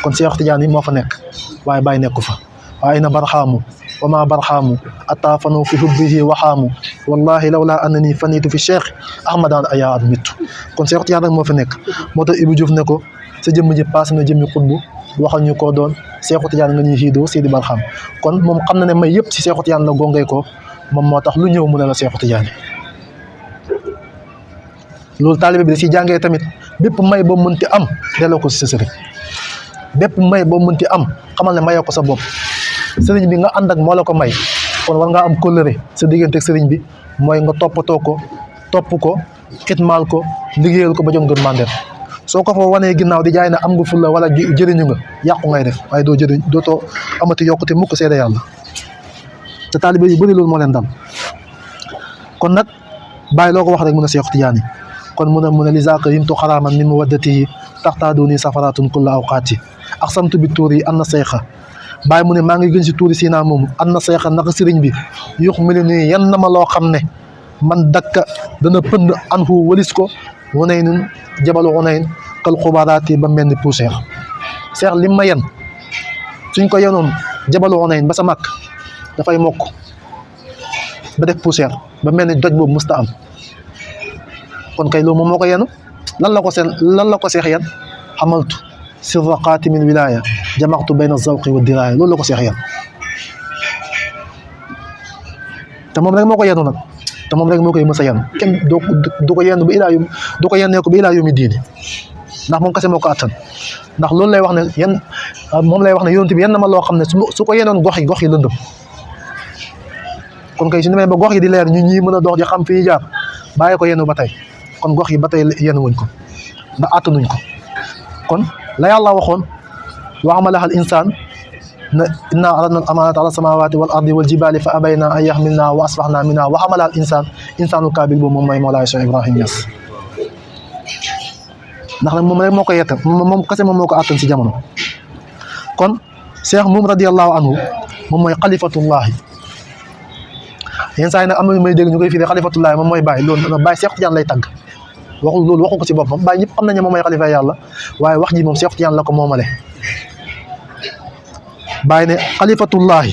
kon Cheikh Tidiane yi moo fa nekk waaye bàyyi nekku fa waaye na barxaamu wa ma barxaamu ataafanu fi hubbihi waxaamu wallahi lawla annani fanitu fi Cheikh ahmadan aya admitu kon Cheikh Tidiane rek moo fa nekk moo tax Ibou Diouf ne ko sa jëmm ji paas na jëmmi xutbu waxal ñu koo doon Cheikh Tidiane nga ñuy xiidoo Sidi Barxam kon moom xam na ne may yëpp si Cheikh Tidiane la gongee ko moom moo tax lu ñëw mu ne la Cheikh Tidiane loolu taalibe bi da si jàngee tamit bépp may boo mënti am delloo ko si sa sëriñ bépp may boo mënti am xamal ne mayoo ko sa bopp sëriñ bi nga ànd ak moo la ko may kon war ngaa am kóllëre sa diggante ak sëriñ bi mooy nga toppatoo ko topp ko xitmaal ko liggéeyal ko ba jot ngën mandeer soo ko fa wanee ginnaaw di jaay na am nga fulla wala jëriñu nga yàqu ngay def waaye dootoo amati yokkute mukk seede yàlla te taalibe yu bëri loolu moo leen dal kon nag bàyyi loo ko wax rek mun a Cheikh Tidiane kon mun a li zaaka yimtu xaraaman min mawaddatihi taxtaaduni safaratun kulla awqaati aqsamtu bi tuuri anna seyxa bàyyi mu ne maa ngi gën si tuuri Sina moomu anna seyxa naka sëriñ bi yux mili nii yan na ma loo xam ne man dakka dana pënd anhu walis ko Hunayn jabalu Hunayn kal xubaraati ba mel ni poussière Cheikh lim ma yen suñ ko yenoon jabalu Hunayn ba sa màkk dafay mokk ba def poussière ba mel ni doj boobu musta am kon kay loolu moom moo ko yenu lan la ko Cheikh yen xamaltu sirra qaatimin wilaya jamaxtu bayna zawqi wa diraya loolu la ko Cheikh yen te moom rek moo ko yenu nag te moom rek moo koy mës a yenu kenn du ko yenn ba ilaa yu du ko yennee ko ba ilaa yu mi diini ndax moom kese moo ko attan ndax loolu lay wax ne yan moom lay wax ne yonent bi yenn ma loo xam ne su ko yenoon gox yi lëndëm kon kay su demee ba gox yi di leer ñu ñii mën a dox di xam fi ñu jaar bàyyi ko yenu ba tey kon gox yi ba tey yenu wuñ ko ndax attanuñ ko kon la yàlla waxoon wa amalaha al insaan na inna aradna al amanata ala samawati wal ardi wal jibali fa abayna an yaxmilna wa asfaxna minha wa amalaha al insaan insaanul kaabil boobu moom mooy Mawlaay Cheikh Ibrahim Niass ndax nag moom rek moo ko yettal moom kese moom moo ko attan si jamono kon Cheikh moom radiyallahu anhu moom mooy xalifatullahi. yenn saa yi nag am na may dégg ñu koy firi xalifatullahi moom mooy Baye loolu Baye Cheikh Tidiane lay tagg waxul loolu waxu ko ci boppam Baye ñëpp xam nañ ne moom mooy xalifa yàlla waaye wax ji moom Cheikh Tidiane la ko moomale. Baye ne xalifatullahi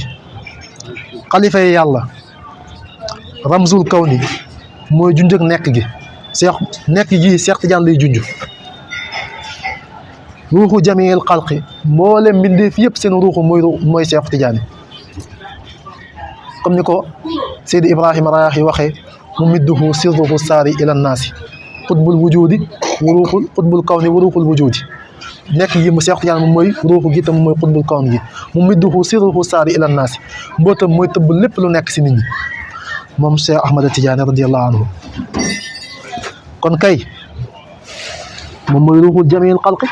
xalifa yi yàlla ramzul kawni mooy junj ak nekk gi Cheikh nekk gi Cheikh Tidiane lay junj. ruuxu jamiil xalqi mboolem mbindeef yëpp seen ruuxu mooy Cheikh Tidiane comme ni ko Seydi Ibrahima Rayaahi waxee mu midduhu sirruhu saari ila naasi xutbul wujudi wuruuxul xutbul kawni wuruuxul wujudi nekk gi mu Cheikh Tidiane moom mooy ruuxu gi tam mooy xutbul kawni gi mu midduhu sirruhu saari ila naasi mbootam mooy tëbb lépp lu nekk si nit ñi moom Cheikh Ahmada Tidiane radiyallahu anhu kon kay moom mooy ruuxul jamiil xalqi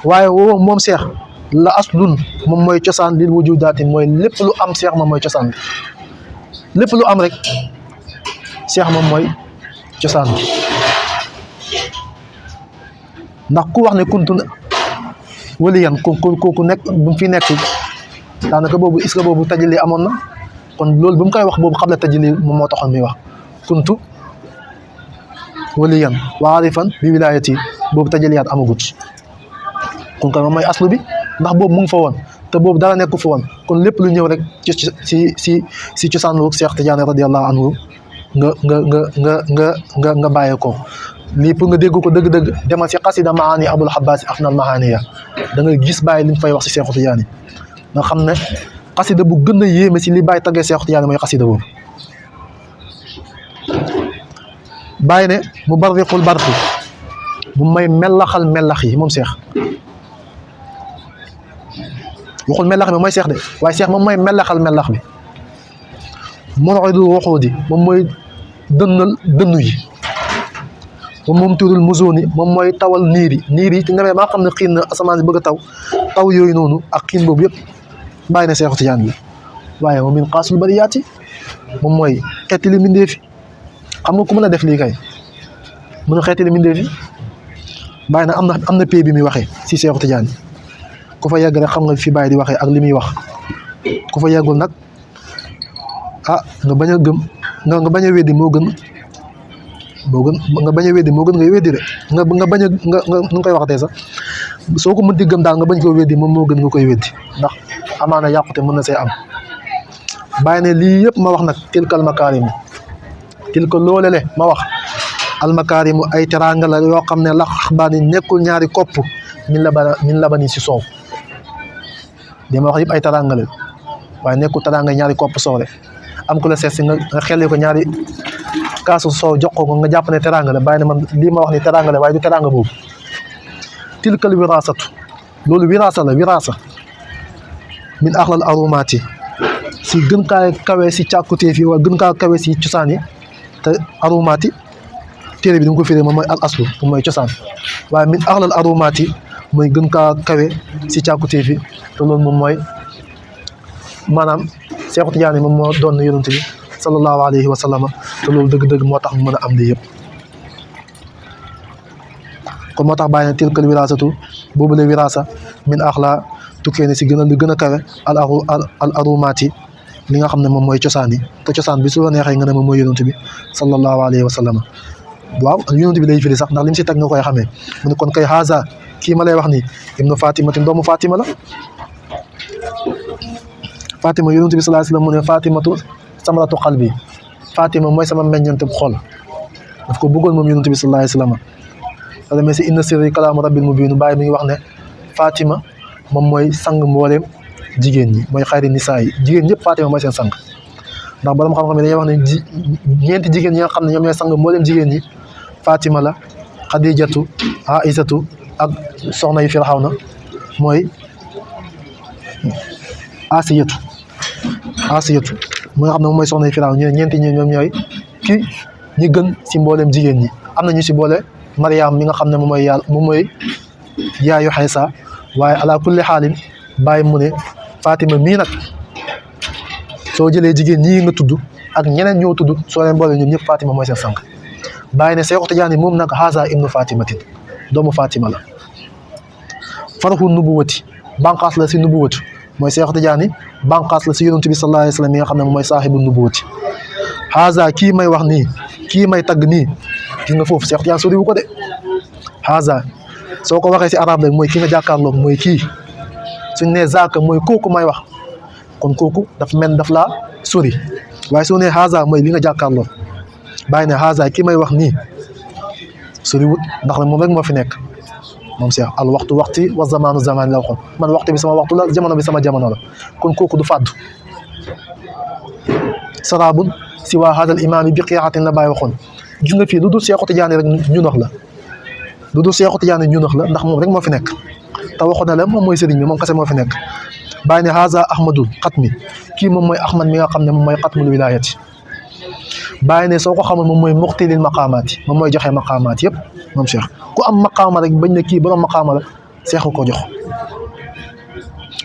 waaye woowu moom Cheikh la aslun moom mooy cosaan lil wujudaati mooy lépp lu am Cheikh moom mooy cosaan lépp lu am rek Cheikh moom mooy cosaan ndax ku wax ne kuntu waliyan ku nekk bu mu fi nekk daanaka boobu est-ce que boobu tajali amoon na kon loolu bu mu koy wax boobu xam la tajali moom moo taxoon muy wax kuntu waliyan wa arifan bi wilayati boobu tajaliyaat amagut kon moom mooy aslu bi ndax boobu mu ngi fa woon te boobu dara nekku fa woon kon lépp lu ñëw rek ci cosaanu Cheikh Tidiane radiyallahu anhu nga bàyyee ko lii pour nga dégg ko dëgg-dëgg demal ci xasida maani abul xabaasi afnal mahaniya da ngay gis bàyyi li mu fay wax ci Cheikh Tidiane nga xam ne xasida bu gën a yéeme ci li bàyyi taggee Cheikh Tidiane mooy xasida boobu bàyyi ne mu barriqul barqi mu may melaxal melax yi moom Cheikh waxul melax bi mooy Cheikh de waaye Cheikh moom mooy melaxal melax bi moroidul waxoodi moom mooy dënnal dënnu yi moom turul musoni moom mooy tawal niir yi te demee maa xam ne xiin na asamaan si bëgg a taw yooyu noonu ak xiin boobu yëpp bàyyi na Cheikh Tidiane bi waaye moom min xaasul bariyaati moom mooy xeeti li mbindeefi xam nga ku mën a def lii kay mën a xeeti li mbindeefi bàyyi na am na pay bi muy waxee si Cheikh Tidiane ku fa yegg rek xam nga fi bàyyi di waxee ak li muy wax ku fa yeggul nag nga bañ a gëm nga bañ a weddi moo gën nga bañ a weddi moo gën ngay weddi de nga bañ a nu koy waxatee sax soo ko mënti gëm daal nga bañ koo weddi moom moo gën nga koy weddi ndax amaana yàqute mën na see am bàyyi ne lii yëpp ma wax nag tilka almakaarimu tilka loolele ma wax almakaarimu ay teraanga la yoo xam ne la xabaani nekkul ñaari kopp min labani si soow li ma wax yëpp ay teraanga la waaye nekkul teraanga ñaari kopp soow rek am ku la seet si nga xelli ko ñaari kaasu soow jox ko nga jàpp ne teraanga la bàyyi ne man lii ma wax ni teraanga la waaye du teraanga boobu tilkal wirasatu loolu wirasa la wirasa min axlal arumaati si gën kaa kawe si càkkutéef yi wala gën kaa kawe si cosaan yi te arumaati téere bi di nga ko firee moom mooy al aslu moom mooy cosaan waaye min axlal arumaati mooy gën kaa kawe si càkkutéef yi te loolu moom mooy maanaam Cheikh Tidiane moom moo doon yonent bi sallallahu alayhi wa sallam te loolu dëgg-dëgg moo tax mu mën a am lii yëpp kon moo tax bàyyi na tilkal wirasatu boobu la wirasa min axla tukkee ne si gën a lu gën a kawe al arumaati li nga xam ne moom mooy cosaan yi te cosaan bi su la neexee nga ne moom mooy yonent bi sallallahu alayhi wa sallam waaw yonent bi lay firi sax ndax lim si teg nga koy xamee mu ne kon kay haza kii ma lay wax ni ibnu fatimatin doomu fatima la fatima yonent bi sallallahu alayhi wa sallam mu ne fatimatu samaratu qalbi fatima mooy sama meññante xol daf ko bëggoon moom yonent bi sallallahu alayhi wa sallam wala mais si inna sirri kalaamu rabbil mubiin bàyyi mi ngi wax ne fatima moom mooy sang mbooleem jigéen ñi mooy xayri nisaa yi jigéen ñëpp fatima mooy seen sang ndax borom xam-xam yi dañuy wax ne ñeenti jigéen ñi nga xam ne ñoom ñooy sang mbooleem jigéen ñi fatima la xadijatu aïsatu ak soxna yi firawna mooy asiyatu mu nga xam ne moom mooy soxna yi firawna ñeenti ñi ñoom ñooy ki ñi gën si mbooleem jigéen ñi am na ñu si boole Mariam mi nga xam ne moom mooy yàlla moom mooy yaayu Xaysa waaye ala kulli xaalin bàyyi mu ne Fatima mii nag soo jëlee jigéen ñii nga tudd ak ñeneen ñoo tudd soo leen boole ñoom ñëpp Fatima mooy seen sang bàyyi ne Seex Tijaani moom nag haza ibnu Fatimatin doomu Fatima la farxu nubuwati banqaas la si nubuwatu mooy Cheikh Tidiane banqaas la si yonent bi sallallahu alayhi wa sallam mi nga xam ne mooy saaxibu nubuwati haza kii may wax nii kii may tagg nii gis nga foofu Cheikh Tidiane soriwu ko de haza soo ko waxee si arab rek mooy ki nga jàkkaarloog mooy kii suñ ne zaaka mooy kooku may wax kon kooku daf mel daf laa sori waaye soo ne haza mooy li nga jàkkaarloog bàyyi ne haza kii may wax nii soriwut ndax moom rek moo fi nekk moom Cheikh al waxtu waxti wa zamaanu zamaani la waxoon man waxtu bi sama waxtu la jamono bi sama jamono la kon kooku du fàddu sarabun si waa hadal imaam yi bi qiyaxatin la bàyyi waxoon gis nga fii lu dul Cheikh Tidiane rek ñu nax la lu dul Cheikh Tidiane ñu nax la ndax moom rek moo fi nekk te waxoon na la moom mooy sëriñ bi moom kese moo fi nekk bàyyi ne haza ahmadul xatmi kii moom mooy ahmad mi nga xam ne moom mooy xatmul wilayati bàyyi ne soo ko xamul moom mooy muqtilil maqaamaati moom mooy joxe maqaamaat yëpp moom Cheikh ku am maqaama rek bañ ne kii borom maqaama la Cheikh ko jox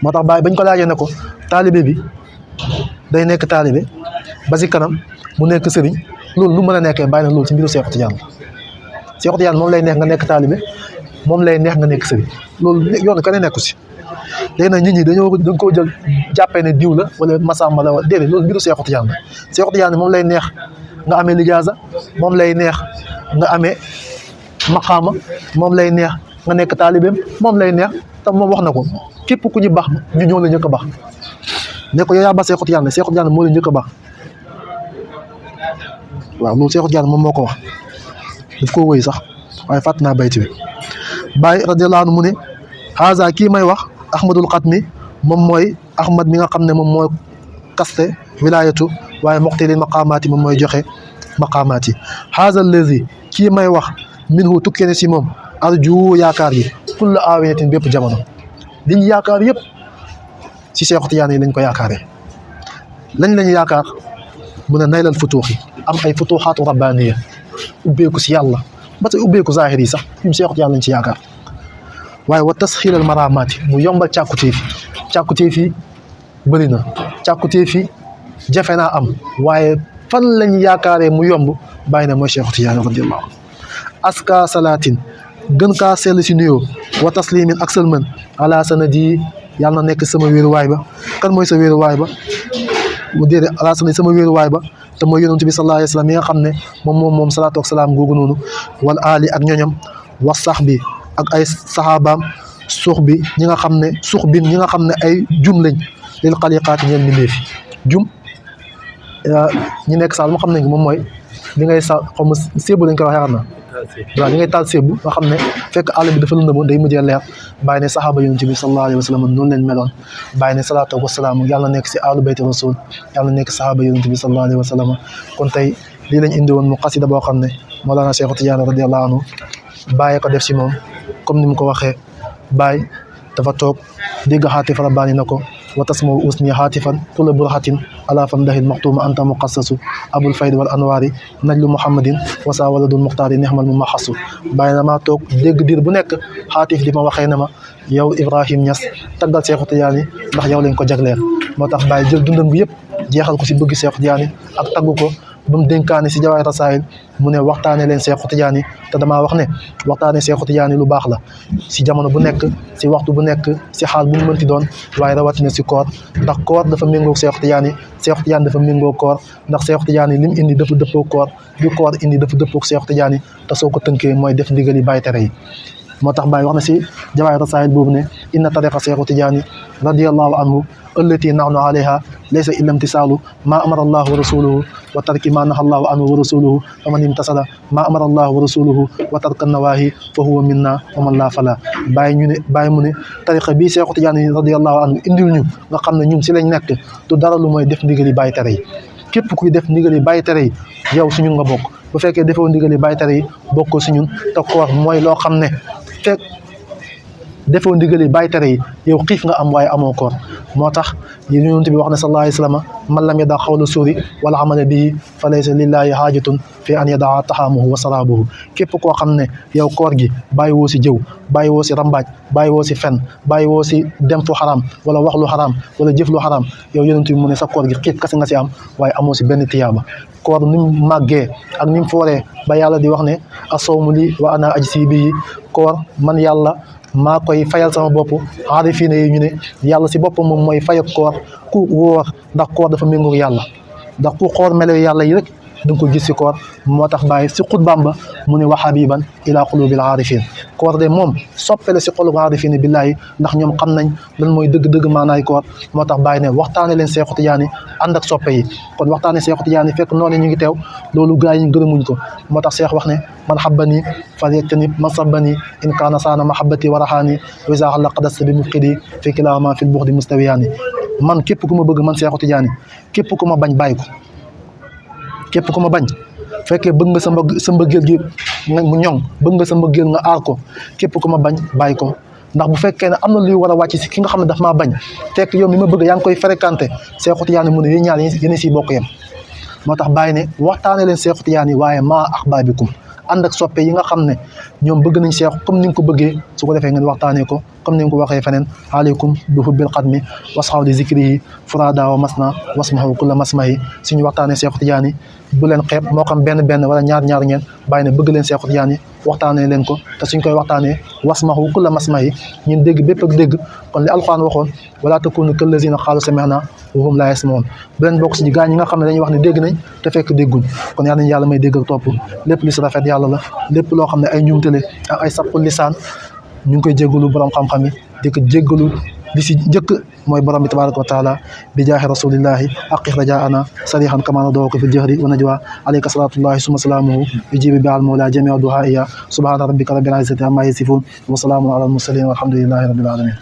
moo tax bàyyi bañ ko laajee ne ko taalibe bi day nekk taalibe ba si kanam mu nekk sëriñ loolu lu mën a nekkee bàyyi na loolu si mbiru Cheikh Tidiane la Cheikh Tidiane moom lay neex nga nekk taalibe moom lay neex nga nekk sëriñ loolu yoon kenn nekku si léegi nag nit ñi dañ koo jël jàppee ne diw la wala masamba la wala déedéet loolu mbiru Cheikh Tidiane la Cheikh Tidiane moom lay neex nga amee lijaasa moom lay neex nga amee maqaama moom lay neex nga nekk taalibeem moom lay neex te moom wax na ko képp ku ñu baax ñu ñëw la njëkk a baax ne ko yow yaa ba Cheikh Tidiane Cheikh Tidiane moo la njëkk a baax waaw loolu Cheikh Tidiane moom moo ko wax daf koo wëy sax waaye fàtt naa bayti bi Baay radiyallahu anhu mu ne haza kii may wax ahmadul xatmi moom mooy ahmad mi nga xam ne moom mooy kaste wilayatu waaye muqtilil maqaamaati moom mooy joxe maqaamaat yi haza allazi kii may wax minhu tukkee ne si moom arju yaakaar yi kulla aawinatin bépp jamono liñ yaakaar yëpp si Cheikh Tidiane yi lañ ko yaakaaree lañ yaakaar mu ne naylal futuuxi am ay futuuxaatu rabbaaniya ubbeeku si yàlla ba tey ubbeeku zahir yi sax ñun Cheikh Tidiane lañ ci yaakaar waaye wa tasxiilal maraamaati mu yombal càkkutéef yi bëri na càkkutéef yi jafe naa am waaye fan lañ yaakaaree mu yomb bàyyi na mooy Cheikh Tidiane radiyallahu anhu aska salaatin gën kaa sell si nuyoo wa taslimin ak sëlman ala sanadi yàlla na nekk sama wéeruwaay ba kan mooy sa wéeruwaay ba mu déedéet ala sanadi sama wéeruwaay ba te mooy yonent bi sallallahu alayhi wa sallam mi nga xam ne moom salaatu wa salaam googu noonu wal aali ak ñoñam wa sax bi ak ay saxaabaam suux bi ñi nga xam ne suux bin ñi nga xam ne ay jum lañ lil xaliqaati ñeen mbindeefi jum ñi nekk saal moo xam nañ moom mooy li ngay sa xaw ma sébu lañ koy waxee xam na waaw li ngay taal sébu nga xam ne fekk àll bi dafa lëndëmoon day mujjee leer bàyyi ne saxaaba yonent bi sallallahu alayhi wa sallam noonu leen meloon bàyyi ne salaatu wa salaam yàlla nekk si ahlu bayti rasul yàlla nekk saxaaba yonent bi sallallahu alayhi wa sallam kon tey lii lañ indi woon mu xasida boo xam ne Mawlana Cheikh Tidiane radiyallahu anhu bàyyi ko def si moom comme ni mu ko waxee bàyyi dafa toog dégg xaatif rabbaani na ko wa tasmaw usni xaatifan tula burhatin ala famdahil maxtuuma anta muqassasu abul fayd wal anwaari najlu muhammadin wasa waladul muxtaari nixmal mu maxasu bàyyi na maa toog dégg diir bu nekk xaatif di ma waxee na ma yow Ibrahim Niass taggal Cheikh Tidiane ndax yow lañ ko jagleel moo tax bàyyi jël dundam bi yëpp jeexal ko si bëgg Cheikh Tidiane ak taggu ko ba mu dénkaane si jawaay rasaayil mu ne waxtaane leen Cheikh Tidiane te damaa wax ne waxtaane Cheikh Tidiane lu baax la si jamono bu nekk si waxtu bu nekk si xaal bu mu mënti doon waaye rawatina si koor ndax koor dafa méngoo Cheikh Tidiane dafa méngoo koor ndax Cheikh Tidiane li mu indi dafa dëppoo koor bi koor indi dafa dëppoo Cheikh Tidiane te soo ko tënkee mooy def ndigal yi bàyyi tere yi moo tax Baye wax na si jawaay rasaayil boobu ne inna tariqa Cheikh Tidiane radiyallahu anhu allati nahnu alayha laysa illa imtisaalu ma amara allahu wa rasuluhu wa tarki ma naha allahu anhu wa rasuluhu fa man imtasala ma amara allahu wa rasuluhu wa tarka nawahi fa huwa minna wa man la fala bàyyi mu ne tariqa bii Cheikh Tidiane radiyallahu anhu indil ñu nga xam ne ñun si lañ nekk du dara lu mooy def ndigal yi bàyyi tere yi képp kuy def ndigal yi bàyyi tere yi yow si ñun nga bokk bu fekkee defoo ndigal yi bàyyi tere yi bokkoo si ñun te koor mooy loo xam ne fekk defoo ndigal yi bàyyi tere yi yow xiif nga am waaye amoo koor moo tax yonent bi wax ne sallallahu alayhi wa sallam man lam yada xawla suuri wala amala bihi fa laysa lillahi haajatun fi an yadaa taxaamuhu wa saraabuhu képp koo xam ne yow koor gi bàyyi woo si jëw bàyyi woo si rambaaj bàyyi woo si fen bàyyi woo si dem fu xaraam wala wax lu xaraam wala jëf lu xaraam yow yonent bi mu ne sa koor gi xiif kese nga si am waaye amoo si benn tiyaaba koor ni mu màggee ak ni mu fooree ba yàlla di wax ne asawmu li wa ana ajsi bii koor man yàlla maa koy fayal sama bopp aarifiina yi ñu ne yàlla si boppam moom mooy fay ak koor ku wóor ndax koor dafa méngoog yàlla ndax ku xool melo yàlla yi rek da nga ko gis si koor moo tax bàyyi si xutbaam ba mu ne wa habiban ila qulubil aarifin koor de moom soppele si xolu aarifin billaahi ndax ñoom xam nañ lan mooy dëgg-dëgg maanaay koor moo tax bàyyi ne waxtaane leen Seexu Tijaani ànd ak soppe yi kon waxtaane Seexu Tijaani fekk noonu ñu ngi teew loolu gars yi ñu gërëmuñ ko moo tax Seex wax ne man habbani falyajtanib man sabbani in kaana saana mahabbati wa rahaani wa izaa halla qadasta bi mufqidi fi kilaahumaa fil bughdi mustawiyaani man képp ku ma bëgg man Seexu Tijaani képp ku ma bañ bàyyi ko képp ku ma bañ fekkee bëgg nga sa mbëggeel gi mu ñoŋ bëgg nga sa mbëggeel nga aar ko képp ku ma bañ bàyyi ko ndax bu fekkee ne am na luy war a wàcc si ki nga xam ne daf maa bañ fekk yow mi ma bëgg yaa ngi koy fréquenté Seexu Tijaani mu ne yéen ñaar yéen siy bokk yem moo tax bàyyi ne waxtaane leen Seexu Tijaani waaye maa ahbaabikum ànd ak soppe yi nga xam ne ñoom bëgg nañ Seexu comme ni nga ko bëggee su ko defee ngeen waxtaanee ko comme ni nga ko waxee feneen aleykum bi hubbil xadmi wasxaw di zikrihi furada wa masna wasmahu kulla masmahi suñu waxtaanee Seexu Tijaani bu leen xeeb moo xam benn wala ñaar ngeen bàyyi ne bëgg leen Seexu Tijaani waxtaanee leen ko te suñ koy waxtaanee wasmahu kulla masmahi ñun dégg bépp ak dégg kon li alquran waxoon wala takunu kallazina qaalu sami'na wa hum laa yasma'uun bu leen bokk si gaa ñi nga xam ne dañuy wax ne dégg nañ te fekk dégguñ kon yal nañu yàlla may dégg ak topp lépp li si rafet yàlla la lépp loo xam ne ay njuumtale ak ay sappul lisaan ñu ngi koy jéggalu borom xam-xam yi di ko jéggalu li si njëkk mooy borom bi tabaraka wa taala bi jaahi rasulillahi aqiq rajaana sarihan kama nadoo ko fi jahri wa najwa alayka salatullahi suma salaamuhu yujibu bi al mawla jamia duhaiya subhana rabbika rabbil izzati amma yasifun wa salaamun ala al mursalin walhamdulillahi rabbil alamin